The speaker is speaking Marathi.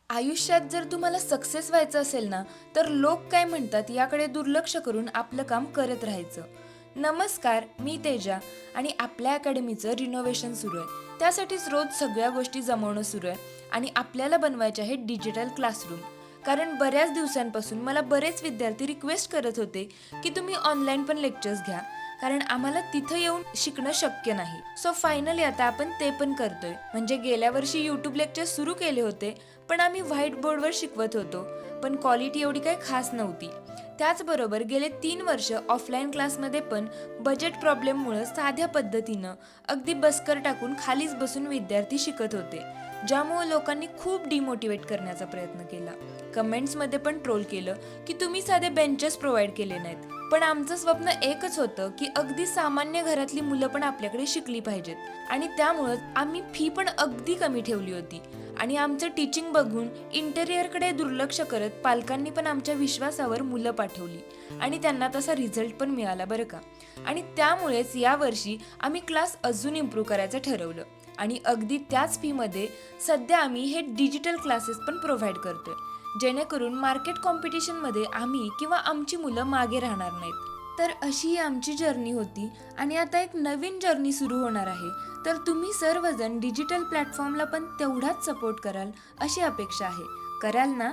आयुष्यात जर तुम्हाला सक्सेस व्हायचं असेल ना, तर लोक काय म्हणतात याकडे दुर्लक्ष करून आपलं काम करत राहायचं. नमस्कार, मी तेजा आणि आपल्या अकॅडमीचं रिनोव्हेशन सुरू आहे. त्यासाठीच रोज सगळ्या गोष्टी जमवणं सुरू आहे आणि आपल्याला बनवायचे आहे डिजिटल क्लासरूम. कारण बऱ्याच दिवसांपासून मला बरेच विद्यार्थी रिक्वेस्ट करत होते की तुम्ही ऑनलाईन पण लेक्चर्स घ्या, कारण आम्हाला तिथं येऊन शिकणं शक्य नाही. सो फायनली आता आपण ते पण करतोय. म्हणजे गेल्या वर्षी यूट्यूब लेक्चर सुरू केले होते, पण आम्ही व्हाईट बोर्डवर शिकवत होतो, पण क्वालिटी एवढी काही खास नव्हती. त्याचबरोबर गेले 3 वर्ष ऑफलाईन क्लासमध्ये पण बजेट प्रॉब्लेममुळं साध्या पद्धतीनं अगदी बसकर टाकून खालीच बसून विद्यार्थी शिकत होते, ज्यामुळे लोकांनी खूप डिमोटिवेट करण्याचा प्रयत्न केला. कमेंट्समध्ये पण ट्रोल केलं की तुम्ही साधे बेंचेस प्रोव्हाइड केले नाहीत. पण आमचं स्वप्न एकच होतं की अगदी सामान्य घरातली मुलं पण आपल्याकडे शिकली पाहिजेत, आणि त्यामुळंच आम्ही फी पण अगदी कमी ठेवली होती. आणि आमचं टीचिंग बघून इंटेरियरकडे दुर्लक्ष करत पालकांनी पण आमच्या विश्वासावर मुलं पाठवली आणि त्यांना तसा रिझल्ट पण मिळाला बरं का. आणि त्यामुळेच यावर्षी आम्ही क्लास अजून इम्प्रूव्ह करायचं ठरवलं आणि अगदी त्याच फीमध्ये सध्या आम्ही हे डिजिटल क्लासेस पण प्रोव्हाइड करतोय, जेणेकरून मार्केट कॉम्पिटिशनमध्ये आम्ही किंवा आमची मुलं मागे राहणार नाहीत. तर अशी ही आमची जर्नी होती आणि आता एक नवीन जर्नी सुरू होणार आहे. तर तुम्ही सर्वजण डिजिटल प्लॅटफॉर्मला पण तेवढाच सपोर्ट कराल अशी अपेक्षा आहे. कराल ना?